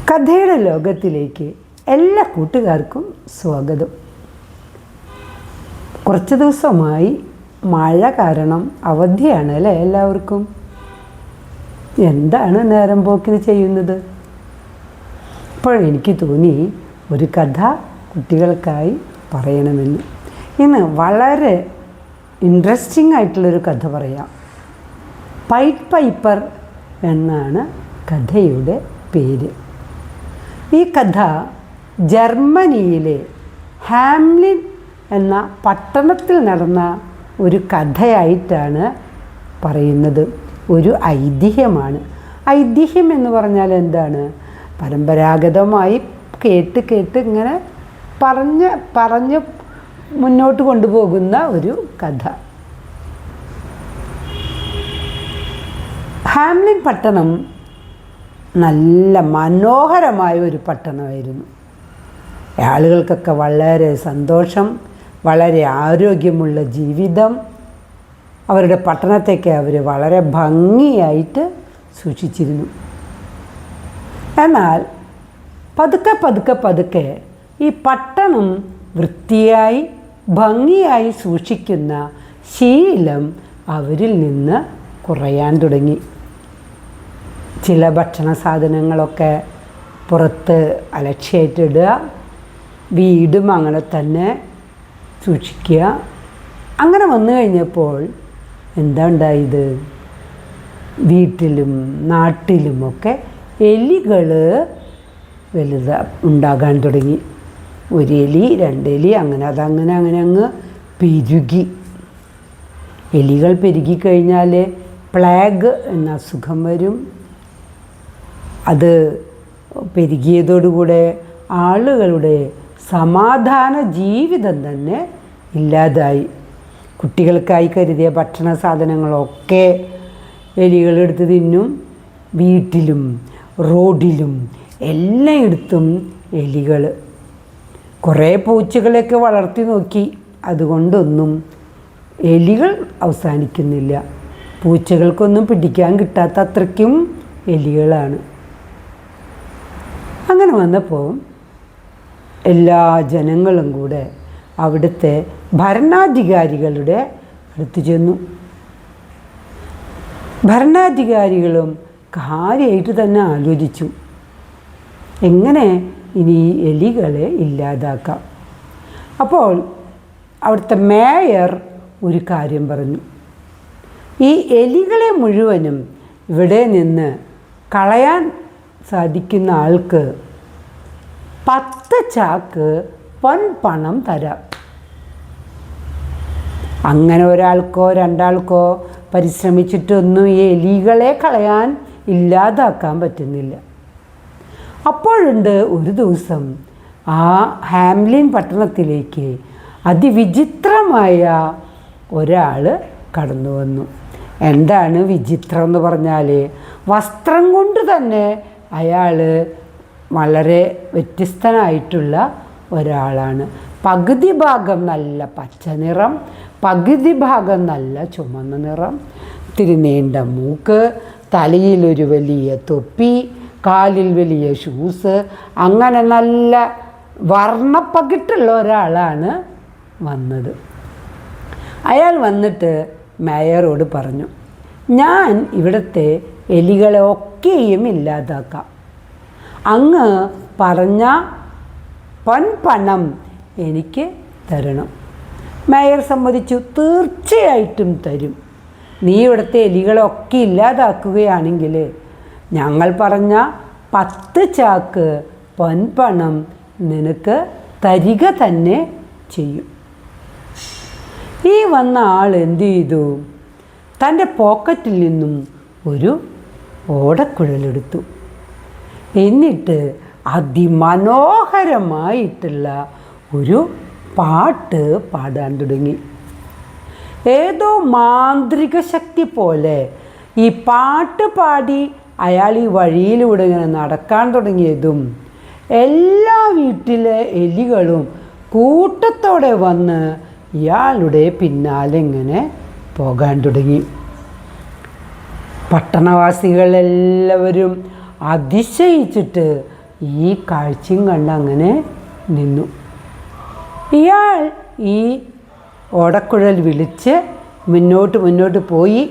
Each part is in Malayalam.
കഥയുടെ ലോകത്തിലേക്ക് എല്ലാ കൂട്ടുകാർക്കും സ്വാഗതം. കുറച്ച് ദിവസമായി മഴ കാരണം അവധിയാണ് അല്ലേ എല്ലാവർക്കും. എന്താണ് നേരം പോക്കിന് ചെയ്യുന്നത്? അപ്പോഴെനിക്ക് തോന്നി ഒരു കഥ കുട്ടികൾക്കായി പറയണമെന്ന്. ഇന്ന് വളരെ ഇൻട്രസ്റ്റിംഗ് ആയിട്ടുള്ളൊരു കഥ പറയാം. പൈറ്റ് പൈപ്പർ എന്നാണ് കഥയുടെ പേര്. ഈ കഥ ജർമ്മനിയിലെ ഹാംലിൻ എന്ന പട്ടണത്തിൽ നടന്ന ഒരു കഥയായിട്ടാണ് പറയുന്നത്. ഒരു ഐതിഹ്യമാണ്. ഐതിഹ്യം എന്ന് പറഞ്ഞാൽ എന്താണ്? പരമ്പരാഗതമായി കേട്ട് ഇങ്ങനെ പറഞ്ഞ് മുന്നോട്ട് കൊണ്ടുപോകുന്ന ഒരു കഥ. ഹാംലിൻ പട്ടണം നല്ല മനോഹരമായ ഒരു പട്ടണമായിരുന്നു. ആളുകൾക്കൊക്കെ വളരെ സന്തോഷം, വളരെ ആരോഗ്യമുള്ള ജീവിതം. അവരുടെ പട്ടണത്തേക്ക് അവർ വളരെ ഭംഗിയായിട്ട് സൂക്ഷിച്ചിരുന്നു. എന്നാൽ പതുക്കെ ഈ പട്ടണം വൃത്തിയായി ഭംഗിയായി സൂക്ഷിക്കുന്ന ശീലം അവരിൽ നിന്ന് കുറയാൻ തുടങ്ങി. ചില ഭക്ഷണ സാധനങ്ങളൊക്കെ പുറത്ത് അലക്ഷ്യമായിട്ടിടുക, വീടും അങ്ങനെ തന്നെ സൂക്ഷിക്കുക. അങ്ങനെ വന്നു കഴിഞ്ഞപ്പോൾ എന്താ ഉണ്ടായത്? വീട്ടിലും നാട്ടിലുമൊക്കെ എലികൾ ഉണ്ടാകാൻ തുടങ്ങി. ഒരു എലി, രണ്ടെലി, അങ്ങനെ അങ്ങ് പെരുകി. എലികൾ പെരുകിക്കഴിഞ്ഞാൽ പ്ലേഗ് എന്ന അസുഖം വരും. അത് പെരുകിയതോടുകൂടെ ആളുകളുടെ സമാധാന ജീവിതം തന്നെ ഇല്ലാതായി. കുട്ടികൾക്കായി കരുതിയ ഭക്ഷണ സാധനങ്ങളൊക്കെ എലികളെടുത്ത് തിന്നും. വീട്ടിലും റോഡിലും എല്ലായിടത്തും എലികൾ. കുറേ പൂച്ചകളെയൊക്കെ വളർത്തി നോക്കി, അതുകൊണ്ടൊന്നും എലികൾ അവസാനിക്കുന്നില്ല. പൂച്ചകൾക്കൊന്നും പിടിക്കാൻ കിട്ടാത്ത അത്രയ്ക്കും എലികളാണ്. അങ്ങനെ വന്നപ്പോൾ എല്ലാ ജനങ്ങളും കൂടെ അവിടുത്തെ ഭരണാധികാരികളുടെ അടുത്ത് ചെന്നു. ഭരണാധികാരികളും കാര്യമായിട്ട് തന്നെ ആലോചിച്ചു, എങ്ങനെ ഇനി എലികളെ ഇല്ലാതാക്കാം. അപ്പോൾ അവിടുത്തെ മേയർ ഒരു കാര്യം പറഞ്ഞു. ഈ എലികളെ മുഴുവനും ഇവിടെ നിന്ന് കളയാൻ സാധിക്കുന്ന ആൾക്ക് 10 ചാക്ക് പൊൻപണം തരാം. അങ്ങനെ ഒരാൾക്കോ രണ്ടാൾക്കോ പരിശ്രമിച്ചിട്ടൊന്നും ഈ എലികളെ കളയാൻ ഇല്ലാതാക്കാൻ പറ്റുന്നില്ല. അപ്പോഴുണ്ട് ഒരു ദിവസം ആ ഹാംലിൻ പട്ടണത്തിലേക്ക് അതിവിചിത്രമായ ഒരാൾ കടന്നു വന്നു. എന്താണ് വിചിത്രം എന്ന് പറഞ്ഞാൽ, വസ്ത്രം കൊണ്ട് തന്നെ അയാൾ വളരെ വ്യത്യസ്തനായിട്ടുള്ള ഒരാളാണ്. പകുതി ഭാഗം നല്ല പച്ച നിറം, പകുതി ഭാഗം നല്ല ചുമന്ന നിറം, ഇത്തിരി നീണ്ട മൂക്ക്, തലയിലൊരു വലിയ തൊപ്പി, കാലിൽ വലിയ ഷൂസ്, അങ്ങനെ നല്ല വർണ്ണപ്പകിട്ടുള്ള ഒരാളാണ് വന്നത്. അയാൾ വന്നിട്ട് മേയറോട് പറഞ്ഞു, ഞാൻ ഇവിടുത്തെ എലികളെ ഒക്കെയും ഇല്ലാതാക്കാം. അങ്ങ് പറഞ്ഞ പൊൻപണം എനിക്ക് തരണം. മേയർ സമ്മതിച്ചു, തീർച്ചയായിട്ടും തരും. നീ ഇവിടുത്തെ എലികളൊക്കെ ഇല്ലാതാക്കുകയാണെങ്കിൽ ഞങ്ങൾ പറഞ്ഞ 10 ചാക്ക് പൊൻപണം നിനക്ക് തരിക തന്നെ ചെയ്യും. ഈ വന്ന ആൾ എന്തു ചെയ്തു? തൻ്റെ പോക്കറ്റിൽ നിന്നും ഒരു ഓടക്കുഴലെടുത്തു. എന്നിട്ട് അതിമനോഹരമായിട്ടുള്ള ഒരു പാട്ട് പാടാൻ തുടങ്ങി. ഏതോ മാന്ത്രിക ശക്തി പോലെ ഈ പാട്ട് പാടി അയാൾ ഈ വഴിയിലൂടെ ഇങ്ങനെ നടക്കാൻ തുടങ്ങിയതും എല്ലാ വീട്ടിലെ എലികളും കൂട്ടത്തോടെ വന്ന് ഇയാളുടെ പിന്നാലെ ഇങ്ങനെ പോകാൻ തുടങ്ങി. പട്ടണവാസികളെല്ലാവരും അതിശയിച്ചിട്ട് ഈ കാഴ്ചയും കണ്ട് അങ്ങനെ നിന്നു. ഇയാൾ ഈ ഓടക്കുഴൽ വിളിച്ച് മുന്നോട്ട് പോയി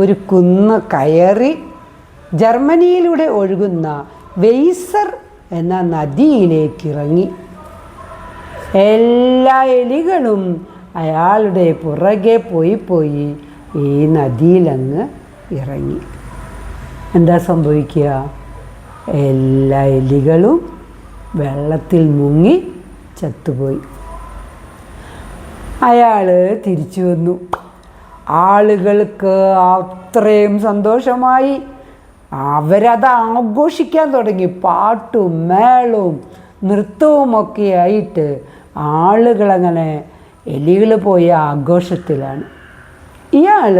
ഒരു കുന്ന് കയറി ജർമ്മനിയിലൂടെ ഒഴുകുന്ന വെയ്സർ എന്ന നദിയിലേക്ക് ഇറങ്ങി. എല്ലാ എലികളും അയാളുടെ പുറകെ പോയി ഈ നദിയിലങ്ങ് ഇറങ്ങി. എന്താ സംഭവിക്കുക? എല്ലാ എലികളും വെള്ളത്തിൽ മുങ്ങി ചത്തുപോയി. അയാൾ തിരിച്ചു വന്നു. ആളുകൾക്ക് അത്രയും സന്തോഷമായി. അവരത് ആഘോഷിക്കാൻ തുടങ്ങി. പാട്ടും മേളവും നൃത്തവും ഒക്കെ ആയിട്ട് ആളുകളങ്ങനെ എലികൾ പോയ ആഘോഷത്തിലാണ്. ഇയാൾ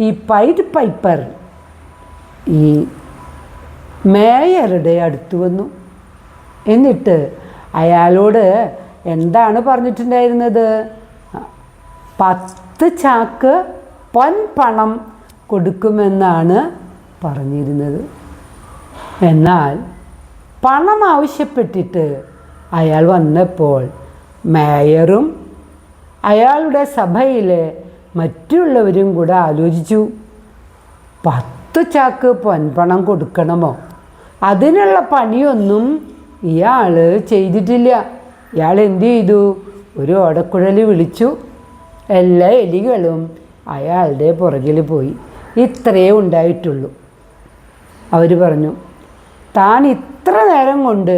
ഈ പൈഡ് പൈപ്പർ ഈ മേയറുടെ അടുത്ത് വന്നു. എന്നിട്ട് അയാളോട് എന്താണ് പറഞ്ഞിട്ടുണ്ടായിരുന്നത്? 10 ചാക്ക് പൊൻപണം കൊടുക്കുമെന്നാണ് പറഞ്ഞിരുന്നത്. എന്നാൽ പണം ആവശ്യപ്പെട്ടിട്ട് അയാൾ വന്നപ്പോൾ മേയറും അയാളുടെ സഭയിലെ മറ്റുള്ളവരും കൂടെ ആലോചിച്ചു, 10 ചാക്ക് പൊൻപണം കൊടുക്കണമോ? അതിനുള്ള പണിയൊന്നും ഇയാൾ ചെയ്തിട്ടില്ല. ഇയാൾ എന്തു ചെയ്തു? ഒരു ഓടക്കുഴൽ വിളിച്ചു. എല്ലാ എലികളും അയാളുടെ പുറകിൽ പോയി. ഇത്രയേ ഉണ്ടായിട്ടുള്ളൂ. അവർ പറഞ്ഞു, താൻ ഇത്ര നേരം കൊണ്ട്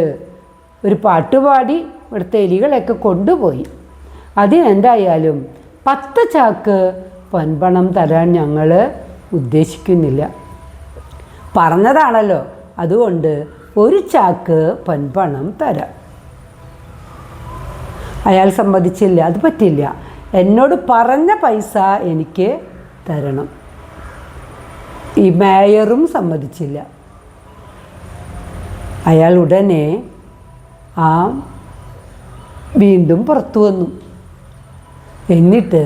ഒരു പാട്ടുപാടി ഇവിടുത്തെ എലികളെയൊക്കെ കൊണ്ടുപോയി. അതിനെന്തായാലും 10 ചാക്ക് പൊൻപണം തരാൻ ഞങ്ങൾ ഉദ്ദേശിക്കുന്നില്ല. പറഞ്ഞതാണല്ലോ, അതുകൊണ്ട് 1 ചാക്ക് പൊൻപണം തരാം. അയാൾ സമ്മതിച്ചില്ല. അത് പറ്റില്ല, എന്നോട് പറഞ്ഞ പൈസ എനിക്ക് തരണം. ഈ മേയറും സമ്മതിച്ചില്ല. അയാൾ ഉടനെ വീണ്ടും പുറത്തു വന്നു. എന്നിട്ട്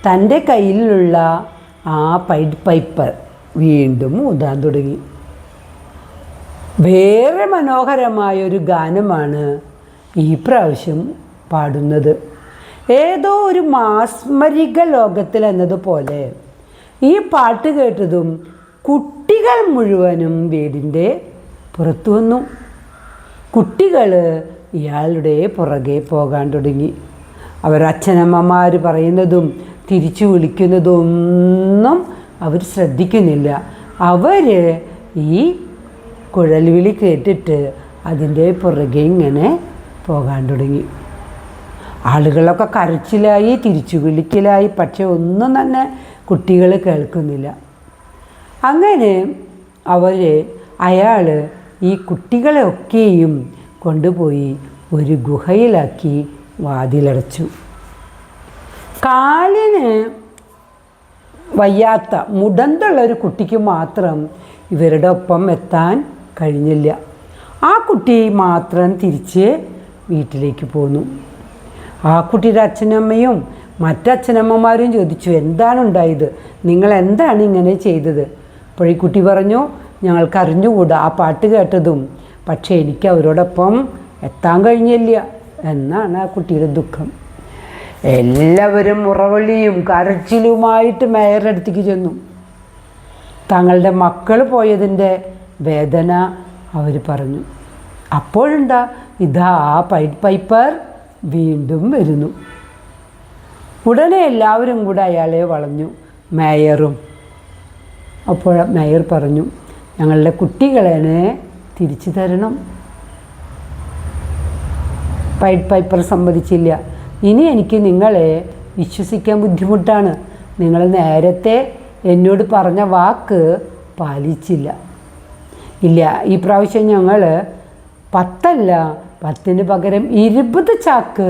തൻ്റെ കയ്യിലുള്ള പൈഡ് പൈപ്പർ വീണ്ടും ഊതാൻ തുടങ്ങി. വേറെ മനോഹരമായൊരു ഗാനമാണ് ഈ പ്രാവശ്യം പാടുന്നത്. ഏതോ ഒരു മാസ്മരിക ലോകത്തിൽ എന്നതുപോലെ ഈ പാട്ട് കേട്ടതും കുട്ടികൾ മുഴുവനും വീടിൻ്റെ പുറത്തു വന്നു. കുട്ടികൾ ഇയാളുടെ പുറകെ പോകാൻ തുടങ്ങി. അവർ അച്ഛനമ്മമാർ പറയുന്നതും തിരിച്ചു വിളിക്കുന്നതൊന്നും അവർ ശ്രദ്ധിക്കുന്നില്ല. അവർ ഈ കുഴൽവിളി കേട്ടിട്ട് അതിൻ്റെ പുറകെ ഇങ്ങനെ പോകാൻ തുടങ്ങി. ആളുകളൊക്കെ കരച്ചിലായി, തിരിച്ചു വിളിക്കലായി. പക്ഷെ ഒന്നും തന്നെ കുട്ടികൾ കേൾക്കുന്നില്ല. അങ്ങനെ അയാൾ ഈ കുട്ടികളെയൊക്കെയും കൊണ്ടുപോയി ഒരു ഗുഹയിലാക്കി വാതിലടച്ചു. കാലിന് വയ്യാത്ത മുടന്തുള്ളൊരു കുട്ടിക്ക് മാത്രം ഇവരുടെ ഒപ്പം എത്താൻ കഴിഞ്ഞില്ല. ആ കുട്ടി മാത്രം തിരിച്ച് വീട്ടിലേക്ക് പോന്നു. ആ കുട്ടിയുടെ അച്ഛനമ്മയും മറ്റച്ഛനമ്മമാരും ചോദിച്ചു, എന്താണ് ഉണ്ടായത്? നിങ്ങൾ എന്താണ് ഇങ്ങനെ ചെയ്തത്? അപ്പോൾ ഈ കുട്ടി പറഞ്ഞു, ഞങ്ങൾക്ക് അറിഞ്ഞുകൂടാ, ആ പാട്ട് കേട്ടതും പക്ഷേ എനിക്ക് അവരോടൊപ്പം എത്താൻ കഴിഞ്ഞില്ല എന്നാണ് ആ കുട്ടിയുടെ ദുഃഖം. എല്ലാവരും മുറവിളിയും കരച്ചിലുമായിട്ട് മേയറുടെ അടുത്തേക്ക് ചെന്നു. തങ്ങളുടെ മക്കൾ പോയതിൻ്റെ വേദന അവർ പറഞ്ഞു. അപ്പോഴുണ്ടാ ഇതാ ആ പൈഡ് പൈപ്പർ വീണ്ടും വരുന്നു. ഉടനെ എല്ലാവരും കൂടെ അയാളെ വളഞ്ഞു, മേയറും. അപ്പോൾ മേയർ പറഞ്ഞു, ഞങ്ങളുടെ കുട്ടികളെ തിരിച്ചു തരണം. പൈഡ് പൈപ്പർ സമ്മതിച്ചില്ല. ഇനി എനിക്ക് നിങ്ങളെ വിശ്വസിക്കാൻ ബുദ്ധിമുട്ടാണ്. നിങ്ങൾ നേരത്തെ എന്നോട് പറഞ്ഞ വാക്ക് പാലിച്ചില്ല. ഇല്ല, ഈ പ്രാവശ്യം ഞങ്ങൾ 10 10-ന് പകരം 20 ചാക്ക്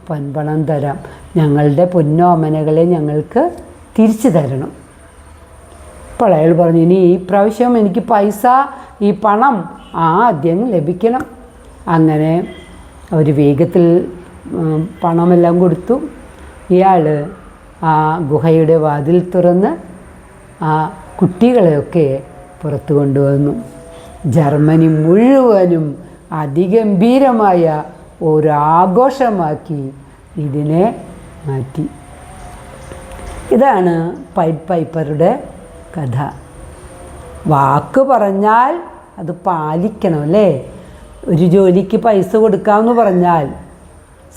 പൊൻപണം തരാം. ഞങ്ങളുടെ പൊന്നോമനകളെ ഞങ്ങൾക്ക് തിരിച്ചു തരണം. അപ്പോൾ അയാൾ പറഞ്ഞു, ഇനി ഈ പ്രാവശ്യം എനിക്ക് പൈസ, ഈ പണം ആദ്യം ലഭിക്കണം. അങ്ങനെ അവർ വേഗത്തിൽ പണമെല്ലാം കൊടുത്തു. ഇയാൾ ആ ഗുഹയുടെ വാതിൽ തുറന്ന് ആ കുട്ടികളെയൊക്കെ പുറത്തു കൊണ്ടുവന്നു. ജർമ്മനി മുഴുവനും അതിഗംഭീരമായ ഒരാഘോഷമാക്കി ഇതിനെ മാറ്റി. ഇതാണ് പൈറ്റ് പൈപ്പറുടെ കഥ. വാക്ക് പറഞ്ഞാൽ അത് പാലിക്കണം അല്ലേ? ഒരു ജോലിക്ക് പൈസ കൊടുക്കാമെന്ന് പറഞ്ഞാൽ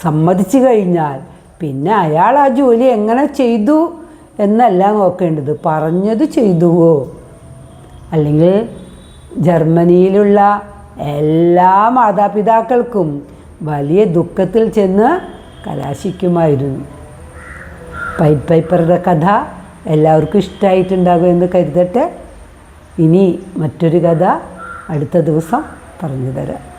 സമ്മതിച്ചു കഴിഞ്ഞാൽ പിന്നെ അയാൾ ആ ജോലി എങ്ങനെ ചെയ്തു എന്നല്ല നോക്കേണ്ടത്, പറഞ്ഞത് ചെയ്തുവോ. അല്ലെങ്കിൽ ജർമ്മനിയിലുള്ള എല്ലാ മാതാപിതാക്കൾക്കും വലിയ ദുഃഖത്തിൽ ചെന്ന് കലാശിക്കുമായിരുന്നു. പൈറ്റ് പൈപ്പറുടെ കഥ എല്ലാവർക്കും ഇഷ്ടമായിട്ടുണ്ടാകുമെന്ന് കരുതട്ടെ. ഇനി മറ്റൊരു കഥ അടുത്ത ദിവസം പറഞ്ഞു തരാം.